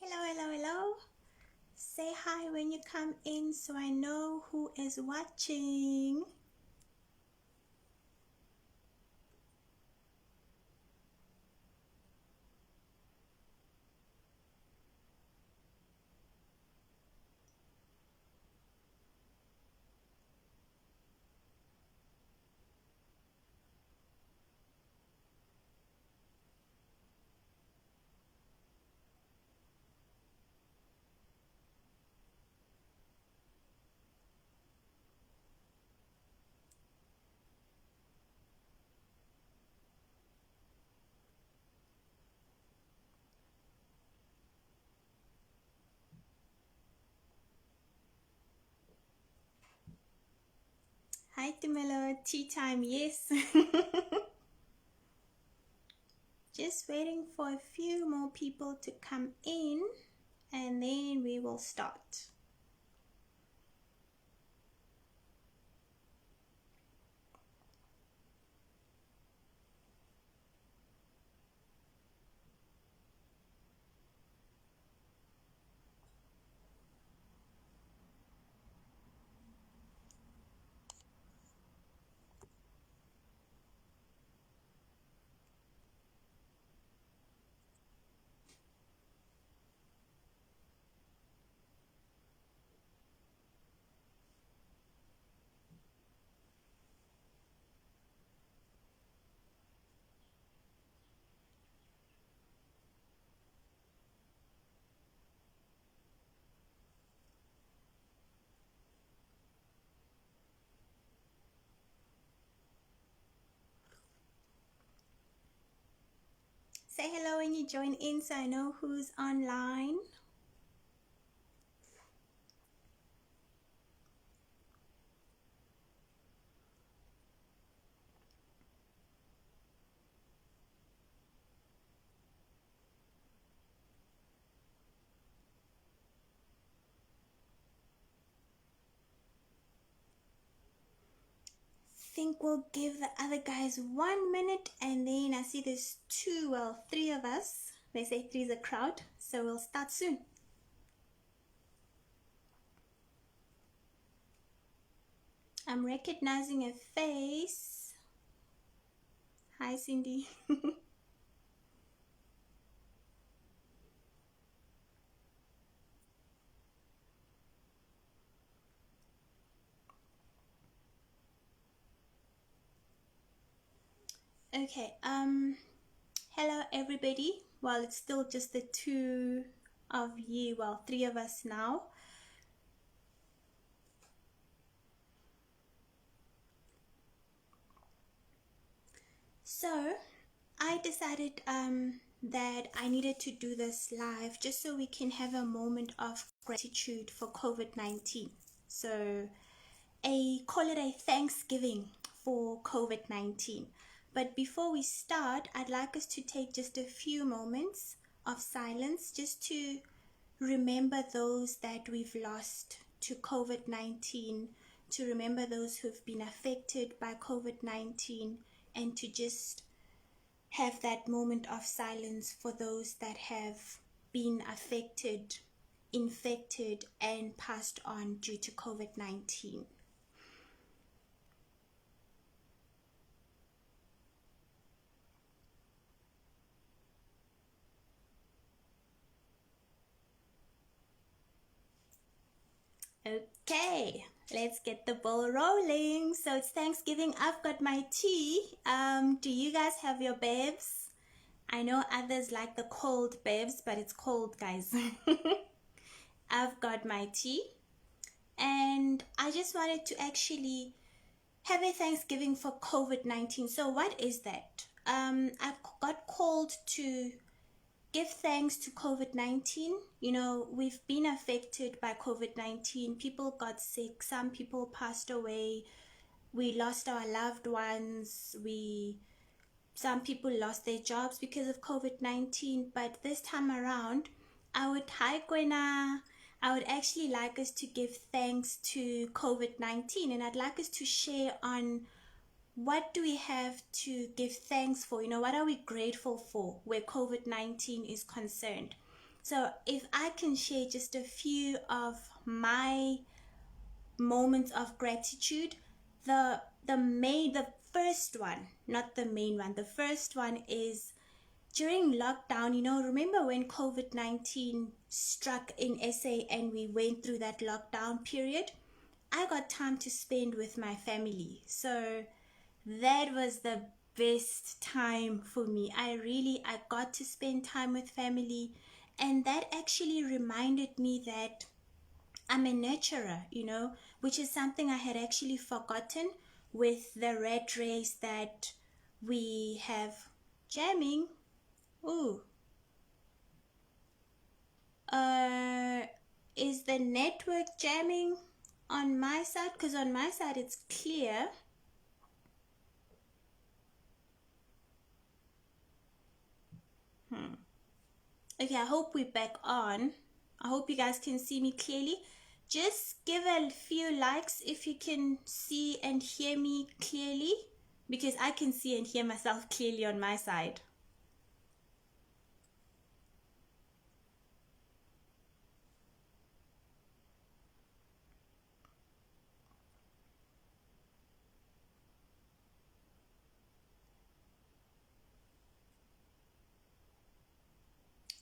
Hello, hello, hello. Say hi when you come in so I know who is watching. Hi, Tumelo. Tea time, yes. Just waiting for a few more people to come in and then we will start. Say hello when you join in so I know who's online. Think we'll give the other guys 1 minute and then I see there's three of us. They say three's a crowd, so we'll start soon. I'm recognizing a face. Hi, Cindy. Okay, hello everybody. Well, it's still just the two of you, well, three of us now. So, I decided that I needed to do this live just so we can have a moment of gratitude for COVID-19. So, call it a Thanksgiving for COVID-19. But before we start, I'd like us to take just a few moments of silence just to remember those that we've lost to COVID-19, to remember those who've been affected by COVID-19, and to just have that moment of silence for those that have been affected, infected, and passed on due to COVID-19. Okay, let's get the ball rolling. So it's Thanksgiving. I've got my tea. Do you guys have your bevs? I know others like the cold bevs, but it's cold, guys. I've got my tea. And I just wanted to actually have a Thanksgiving for COVID-19. So what is that? I got called to give thanks to COVID-19. You know, we've been affected by COVID-19. People got sick. Some people passed away. We lost our loved ones. Some people lost their jobs because of COVID-19. But this time around, I would actually like us to give thanks to COVID-19, and I'd like us to share on what do we have to give thanks for? You know, what are we grateful for where COVID-19 is concerned? So if I can share just a few of my moments of gratitude, the first one, not the main one, the first one is during lockdown. Remember when COVID-19 struck in SA and we went through that lockdown period? I got time to spend with my family. So that was the best time for me. I got to spend time with family, and that actually reminded me that I'm a nurturer, which is something I had actually forgotten with the rat race that we have. Jamming. Ooh. Is the network jamming on my side? Because on my side it's clear. Okay, I hope we're back on. I hope you guys can see me clearly. Just give a few likes if you can see and hear me clearly, because I can see and hear myself clearly on my side.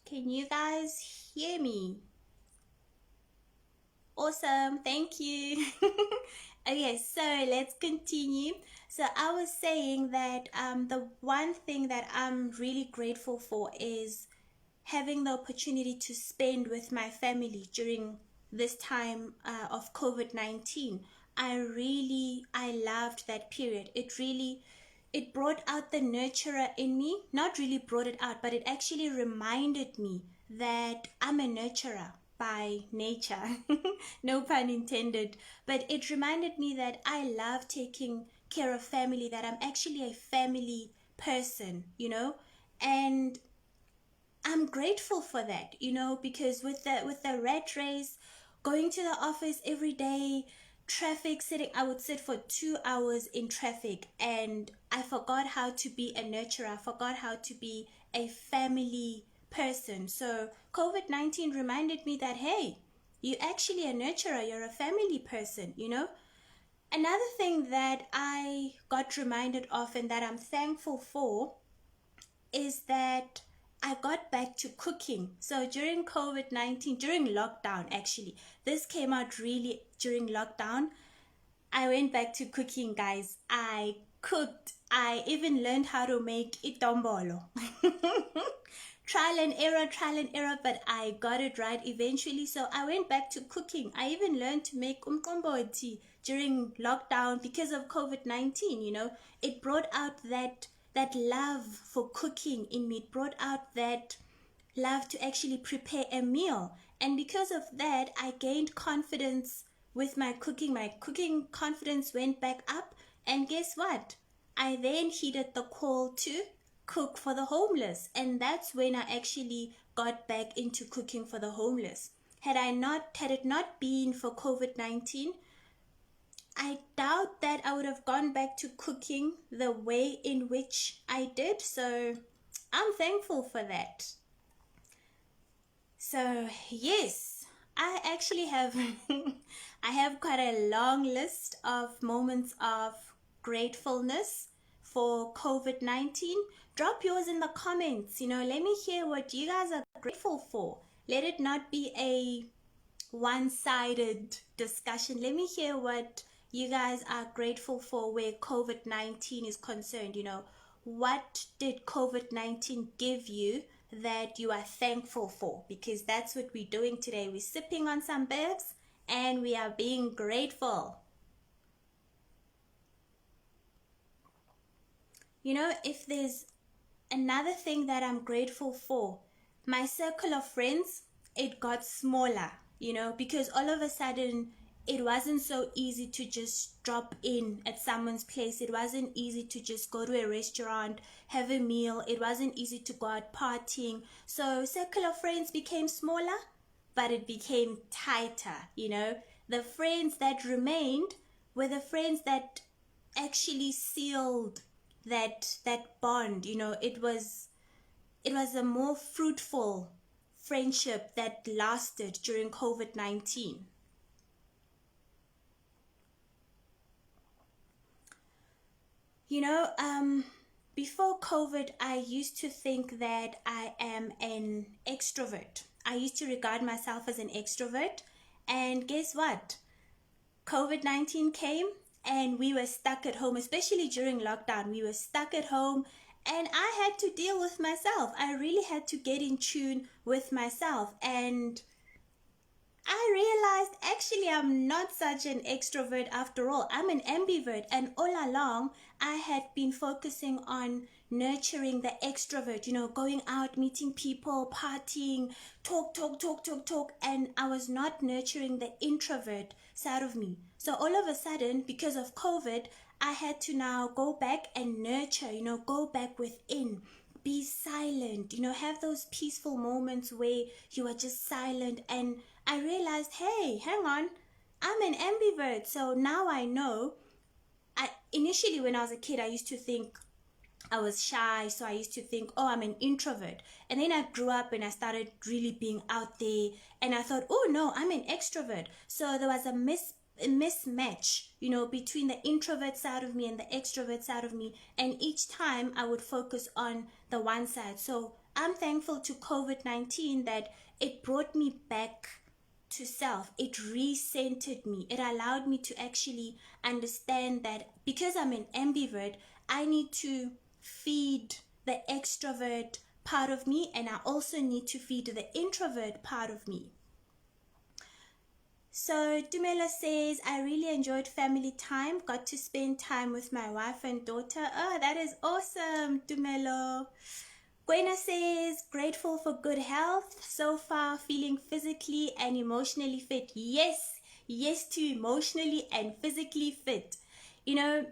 Can you guys hear me? Awesome, thank you. Okay, so let's continue. So I was saying that the one thing that I'm really grateful for is having the opportunity to spend with my family during this time of COVID-19. I loved that period. It brought out the nurturer in me. Not really brought it out, but it actually reminded me that I'm a nurturer by nature. No pun intended. But it reminded me that I love taking care of family, that I'm actually a family person, and I'm grateful for that, because with the rat race, going to the office every day, traffic sitting, I would sit for 2 hours in traffic, and I forgot how to be a nurturer. I forgot how to be a family person. So COVID-19 reminded me that, hey, you're actually a nurturer, you're a family person, Another thing that I got reminded of and that I'm thankful for is that I got back to cooking. So during COVID-19, during lockdown actually, this came out really during lockdown. I went back to cooking, guys. I cooked. I even learned how to make itombolo. Trial and error, but I got it right eventually. So I went back to cooking. I even learned to make umqombothi during lockdown because of COVID-19, It brought out that love for cooking in me. It brought out that love to actually prepare a meal. And because of that, I gained confidence with my cooking. My cooking confidence went back up. And guess what? I then heeded the call to cook for the homeless. And that's when I actually got back into cooking for the homeless. Had it not been for COVID-19, I doubt that I would have gone back to cooking the way in which I did. So I'm thankful for that. So yes, I actually have I have quite a long list of moments of gratefulness for COVID-19. Drop yours in the comments, let me hear what you guys are grateful for. Let it not be a one-sided discussion. Let me hear what you guys are grateful for where COVID-19 is concerned. What did COVID-19 give you that you are thankful for? Because that's what we're doing today. We're sipping on some bevs and we are being grateful. If there's another thing that I'm grateful for, my circle of friends, it got smaller, because all of a sudden it wasn't so easy to just drop in at someone's place. It wasn't easy to just go to a restaurant, have a meal. It wasn't easy to go out partying. So circle of friends became smaller, but it became tighter, The friends that remained were the friends that actually sealed that bond. It was a more fruitful friendship that lasted during COVID-19. You know, before COVID, I used to think that I am an extrovert. I used to regard myself as an extrovert. And guess what? COVID-19 came and we were stuck at home, especially during lockdown. We were stuck at home and I had to deal with myself. I really had to get in tune with myself. And I realized actually I'm not such an extrovert after all. I'm an ambivert, and all along I had been focusing on nurturing the extrovert, you know, going out, meeting people, partying, talk, and I was not nurturing the introvert side of me. So all of a sudden, because of COVID, I had to now go back and nurture, you know, go back within, be silent, you know, have those peaceful moments where you are just silent. And I realized, hey, hang on, I'm an ambivert. So now I know. Initially when I was a kid, I used to think I was shy, so I used to think, oh, I'm an introvert. And then I grew up and I started really being out there, and I thought, oh no, I'm an extrovert. So there was a mismatch, you know, between the introvert side of me and the extrovert side of me, and each time I would focus on the one side. So I'm thankful to COVID-19 that it brought me back to self. It recentered me. It allowed me to actually understand that because I'm an ambivert, I need to feed the extrovert part of me, and I also need to feed the introvert part of me. So Dumela says, I really enjoyed family time, got to spend time with my wife and daughter. Oh, that is awesome, Dumelo. Gwena says, grateful for good health. So far, feeling physically and emotionally fit. Yes, yes to emotionally and physically fit. You know,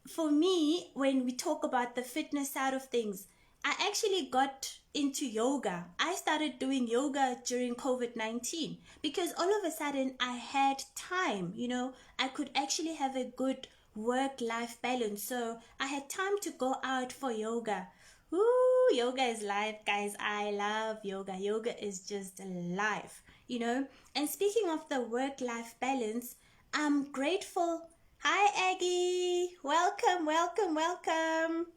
for me, when we talk about the fitness side of things, I actually got into yoga. I started doing yoga during COVID-19 because all of a sudden I had time, you know, I could actually have a good work-life balance. So I had time to go out for yoga. Ooh, yoga is life, guys. I love yoga. Yoga is just life, you know. And speaking of the work-life balance, I'm grateful. Hi, Aggie. Welcome, welcome, welcome.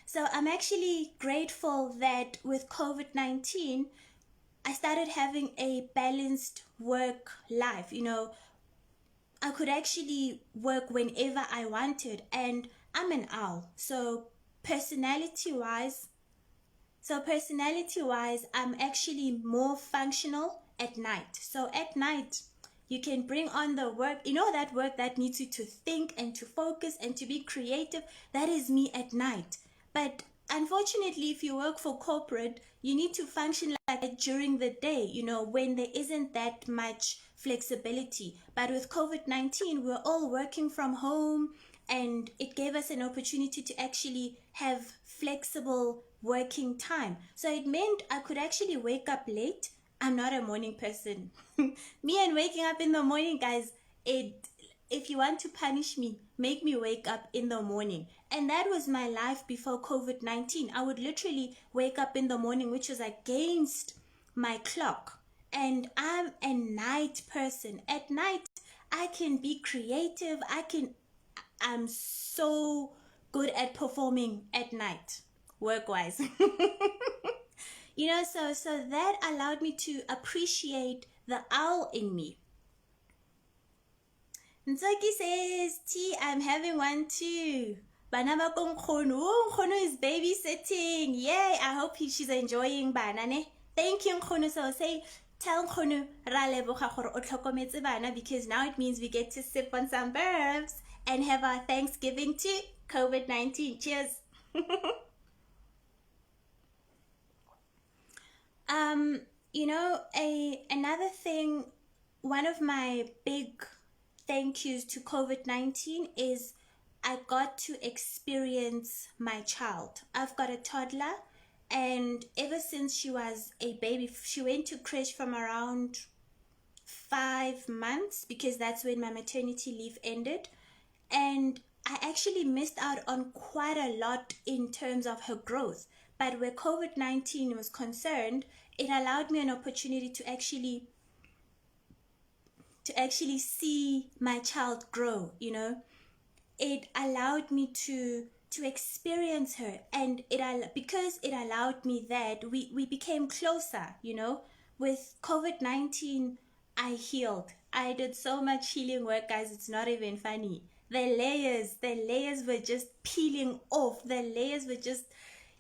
So I'm actually grateful that with COVID-19, I started having a balanced work life. You know, I could actually work whenever I wanted, and I'm an owl. So personality-wise, I'm actually more functional at night. So at night, you can bring on the work, you know, that work that needs you to think and to focus and to be creative. That is me at night. But unfortunately, if you work for corporate, you need to function like that during the day, you know, when there isn't that much flexibility. But with COVID-19, we're all working from home, and it gave us an opportunity to actually have flexible working time. So it meant I could actually wake up late. I'm not a morning person. Me and waking up in the morning, guys, if you want to punish me, make me wake up in the morning. And that was my life before COVID-19. I would literally wake up in the morning, which was against my clock. And I'm a night person. At night, I can be creative. I'm so good at performing at night, work-wise. You know, so that allowed me to appreciate the owl in me. Nzoki says, T, I'm having one too. Bana ba ko Nkgono. Oh, Nkgono is babysitting. Yay, I hope she's enjoying bana, ne? Thank you, Nkgono. So tell Nkgono ra leboga gore o tlhokometse bana, because now it means we get to sip on some bourbs and have our Thanksgiving to COVID-19. Cheers. You know, another thing, one of my big thank yous to COVID-19 is I got to experience my child. I've got a toddler, and ever since she was a baby, she went to creche from around 5 months, because that's when my maternity leave ended. And I actually missed out on quite a lot in terms of her growth. But where COVID-19 was concerned, it allowed me an opportunity to actually see my child grow, you know. It allowed me to experience her, and because it allowed me that, we became closer, you know. With COVID-19, I healed. I did so much healing work, guys, it's not even funny. The layers were just peeling off. The layers were just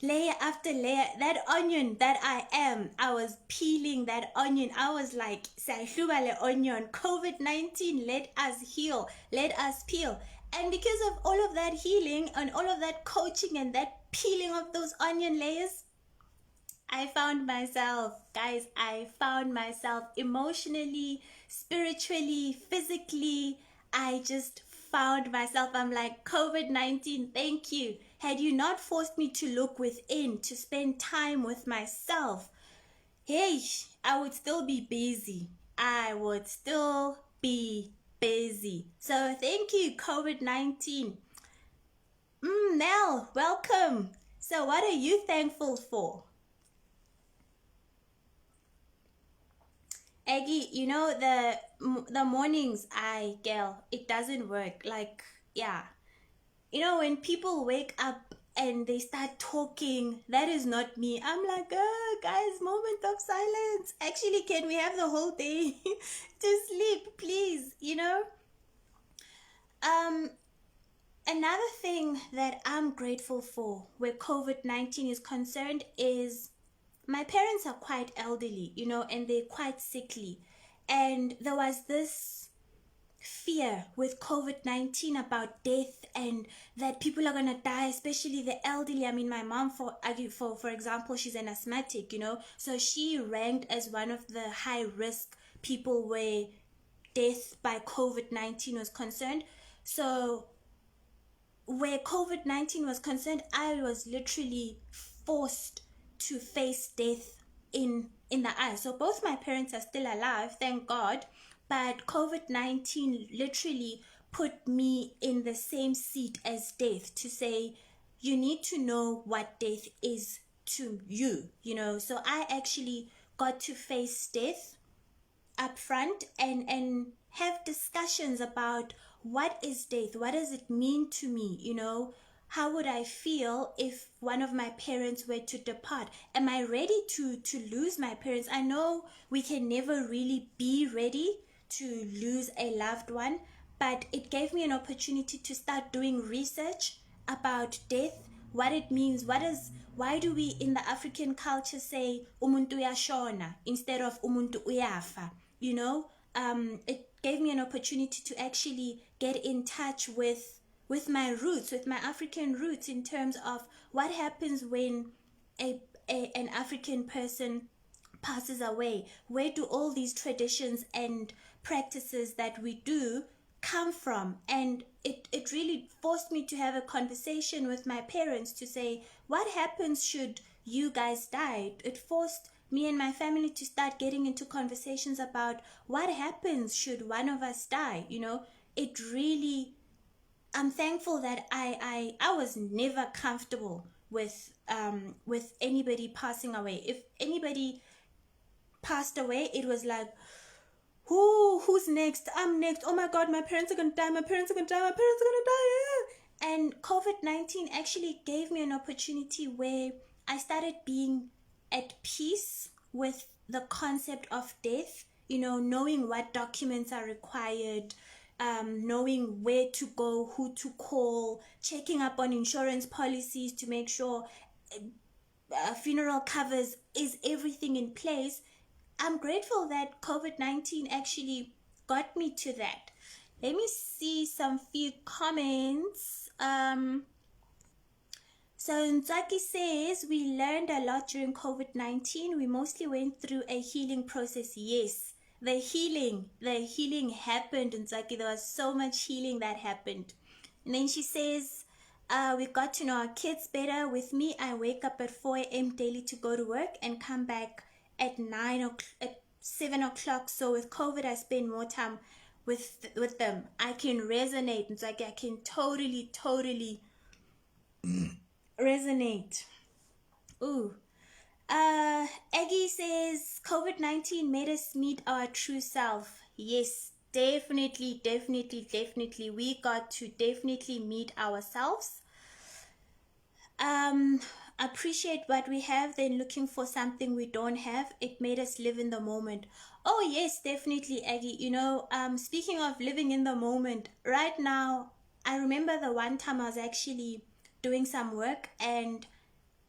layer after layer. That onion that I was peeling that onion. I was like, "Sayhluba le onion. COVID-19, let us heal, let us peel." And because of all of that healing and all of that coaching and that peeling of those onion layers, I found myself, guys, I found myself emotionally, spiritually, physically. I just found myself. I'm like, COVID-19, thank you. Had you not forced me to look within, to spend time with myself, hey, I would still be busy. I would still be busy. So thank you, COVID-19. Nell, welcome. So what are you thankful for? Aggie, you know, the mornings, girl, it doesn't work. Like, yeah. You know, when people wake up and they start talking, that is not me. I'm like, guys, moment of silence. Actually, can we have the whole day to sleep, please? You know? Um, Another thing that I'm grateful for where COVID-19 is concerned is my parents are quite elderly, you know, and they're quite sickly. And there was this fear with COVID-19 about death and that people are gonna die, especially the elderly. I mean, my mom, for example, she's an asthmatic, you know, so she ranked as one of the high risk people where death by COVID-19 was concerned. So where COVID-19 was concerned, I was literally forced to face death in the eye. So both my parents are still alive, thank God, but COVID-19 literally put me in the same seat as death to say, you need to know what death is to you, you know. So I actually got to face death up front and have discussions about what is death, what does it mean to me, you know, how would I feel if one of my parents were to depart? Am I ready to lose my parents? I know we can never really be ready to lose a loved one, but it gave me an opportunity to start doing research about death, what it means, why do we in the African culture say umuntu uyashona instead of umuntu uyafa, you know. It gave me an opportunity to actually get in touch with my roots, with my African roots, in terms of what happens when an African person passes away. Where do all these traditions and practices that we do come from? And it really forced me to have a conversation with my parents to say, what happens should you guys die? It forced me and my family to start getting into conversations about what happens should one of us die, you know. It really, I'm thankful that I was never comfortable with anybody passing away. If anybody passed away, it was like, who's next? I'm next. Oh my God, my parents are gonna die. My parents are gonna die. My parents are gonna die. Yeah. And COVID-19 actually gave me an opportunity where I started being at peace with the concept of death. You know, knowing what documents are required, knowing where to go, who to call, checking up on insurance policies to make sure funeral covers, is everything in place. I'm grateful that COVID-19 actually got me to that. Let me see some few comments. So Nzaki says, we learned a lot during COVID-19. We mostly went through a healing process. Yes, the healing happened, Nzaki. There was so much healing that happened. And then she says, we got to know our kids better. With me, I wake up at 4 a.m. daily to go to work and come back at 7 o'clock. So with COVID, I spend more time with them. I can resonate. It's like I can totally resonate. Ooh. Aggie says COVID-19 made us meet our true self. Yes, definitely, definitely, definitely. We got to definitely meet ourselves. Um, appreciate what we have, then looking for something we don't have. It made us live in the moment. Oh yes, definitely, Aggie. Speaking of living in the moment, right now, I remember the one time I was actually doing some work and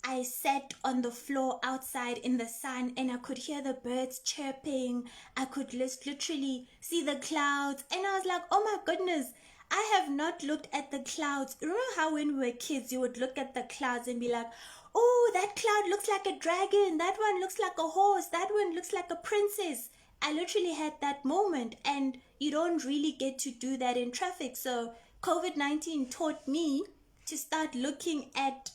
I sat on the floor outside in the sun and I could hear the birds chirping. I could just literally see the clouds. And I was like, oh my goodness, I have not looked at the clouds. Remember how when we were kids, you would look at the clouds and be like, oh, that cloud looks like a dragon. That one looks like a horse. That one looks like a princess. I literally had that moment, and you don't really get to do that in traffic. So COVID-19 taught me to start looking at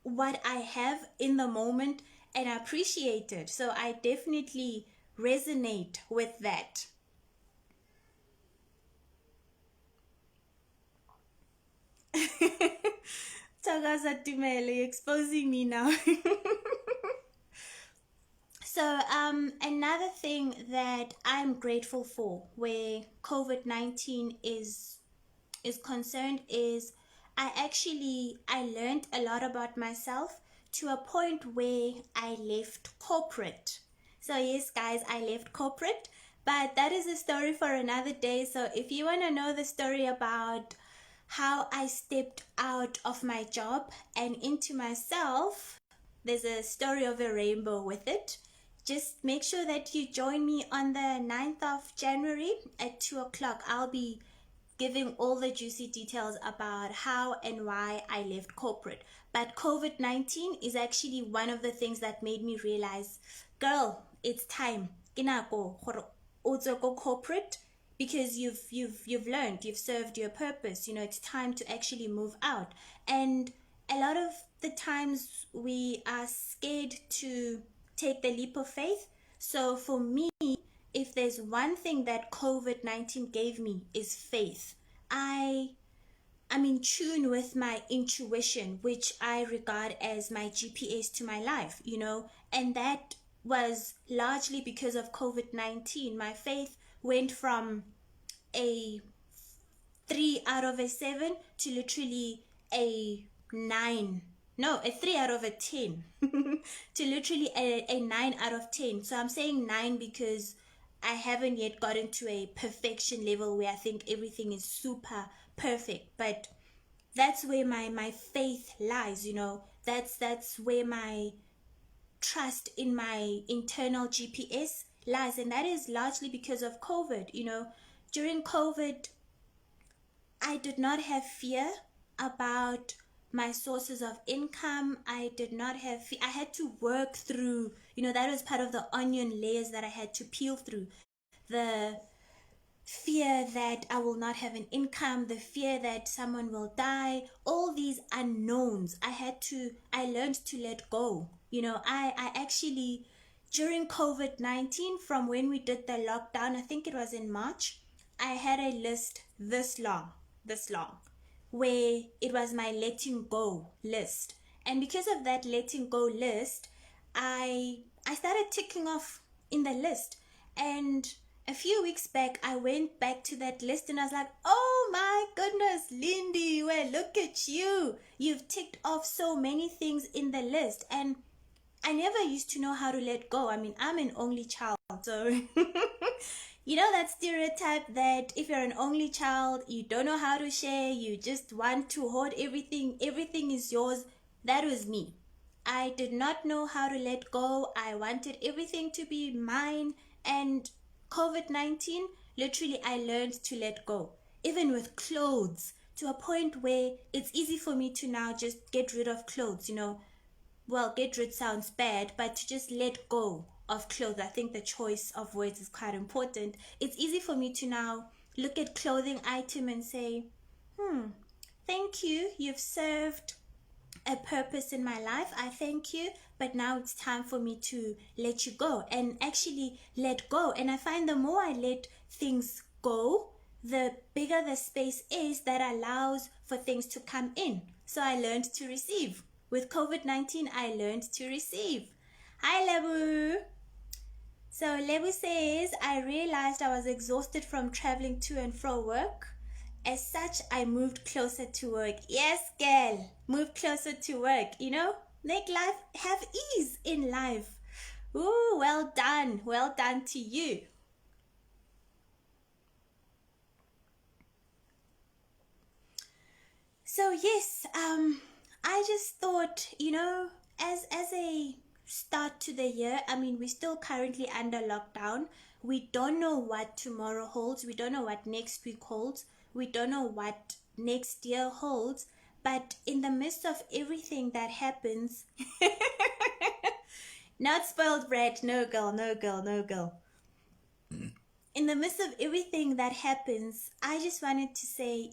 what I have in the moment and appreciate it. So I definitely resonate with that. Tagaza Tumele exposing me now. So another thing that I'm grateful for where COVID-19 is concerned is I learned a lot about myself to a point where I left corporate. So yes, guys, I left corporate, but that is a story for another day. So if you want to know the story about how I stepped out of my job and into myself, there's a story of a rainbow with it. Just make sure that you join me on the 9th of January at 2 o'clock. I'll be giving all the juicy details about how and why I left corporate. But COVID-19 is actually one of the things that made me realize, girl, it's time. Go corporate because you've learned, you've served your purpose. It's time to actually move out. And a lot of the times we are scared to take the leap of faith. So for me, if there's one thing that COVID-19 gave me is faith. I'm in tune with my intuition, which I regard as my GPS to my life, and that was largely because of COVID-19. My faith went from a 3 out of a 7 to literally a 9. No, a 3 out of a 10 to literally a 9 out of 10. So I'm saying 9 because I haven't yet gotten to a perfection level where I think everything is super perfect. But that's where my faith lies, That's where my trust in my internal GPS lies. And that is largely because of COVID, During COVID, I did not have fear about my sources of income. I did not have I had to work through, that was part of the onion layers that I had to peel through. The fear that I will not have an income, the fear that someone will die, all these unknowns. I learned to let go. I actually, during COVID-19, from when we did the lockdown, I think it was in March, I had a list this long, where it was my letting go list. And because of that letting go list, I started ticking off in the list. And a few weeks back, I went back to that list and I was like, oh my goodness, Lindy, well, look at you. You've ticked off so many things in the list. And I never used to know how to let go. I mean, I'm an only child, so that stereotype that if you're an only child, you don't know how to share, you just want to hoard everything is yours. That was me. I did not know how to let go. I wanted everything to be mine. And COVID-19, literally, I learned to let go. Even with clothes, to a point where it's easy for me to now just get rid of clothes, Well, get rid sounds bad, but to just let go of clothes, I think the choice of words is quite important. It's easy for me to now look at clothing item and say, thank you, you've served a purpose in my life. I thank you, but now it's time for me to let you go and actually let go. And I find the more I let things go, the bigger the space is that allows for things to come in. So I learned to receive. With COVID-19, I learned to receive. Hi, Lebu. So Lebu says, I realized I was exhausted from traveling to and fro work. As such, I moved closer to work. Yes, girl, move closer to work. Make life have ease in life. Ooh, well done. Well done to you. So yes, I just thought, as a start to the year, I mean, we're still currently under lockdown. We don't know what tomorrow holds. We don't know what next week holds. We don't know what next year holds. But in the midst of everything that happens, not spoiled bread, no girl, no girl, no girl. In the midst of everything that happens, I just wanted to say,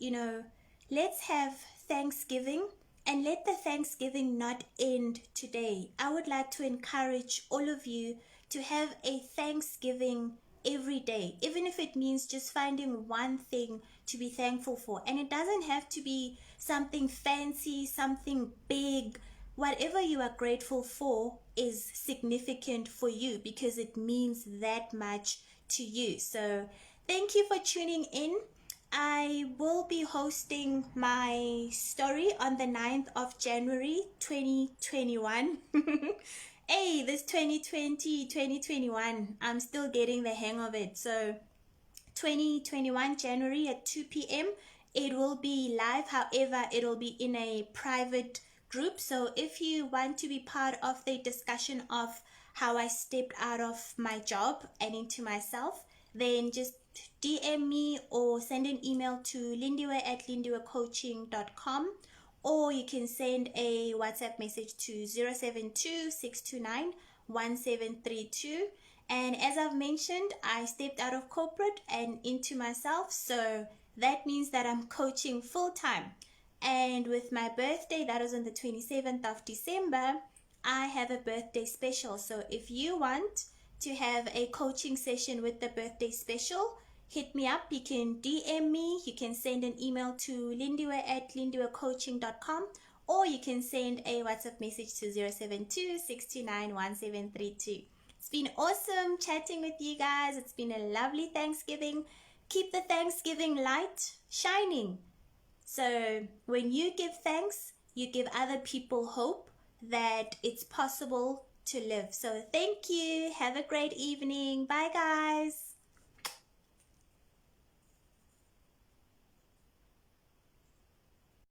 let's have Thanksgiving and let the Thanksgiving not end today. I would like to encourage all of you to have a Thanksgiving every day, even if it means just finding one thing to be thankful for. And it doesn't have to be something fancy, something big. Whatever you are grateful for is significant for you because it means that much to you. So, thank you for tuning in. I will be hosting my story on the 9th of January 2021. Hey, this 2020, 2021, I'm still getting the hang of it. So, 2021 January at 2 p.m. It will be live, however, it'll be in a private group. So if you want to be part of the discussion of how I stepped out of my job and into myself, then just DM me or send an email to lindiwe@lindiwecoaching.com, or you can send a WhatsApp message to 072-629-1732. And as I've mentioned, I stepped out of corporate and into myself. So that means that I'm coaching full time. And with my birthday, that was on the 27th of December, I have a birthday special. So if you want to have a coaching session with the birthday special, hit me up. You can DM me. You can send an email to lindiwe@lindiwecoaching.com, or you can send a WhatsApp message to 072-629-1732. It's been awesome chatting with you guys. It's been a lovely Thanksgiving. Keep the Thanksgiving light shining. So when you give thanks, you give other people hope that it's possible to live. So thank you. Have a great evening. Bye, guys.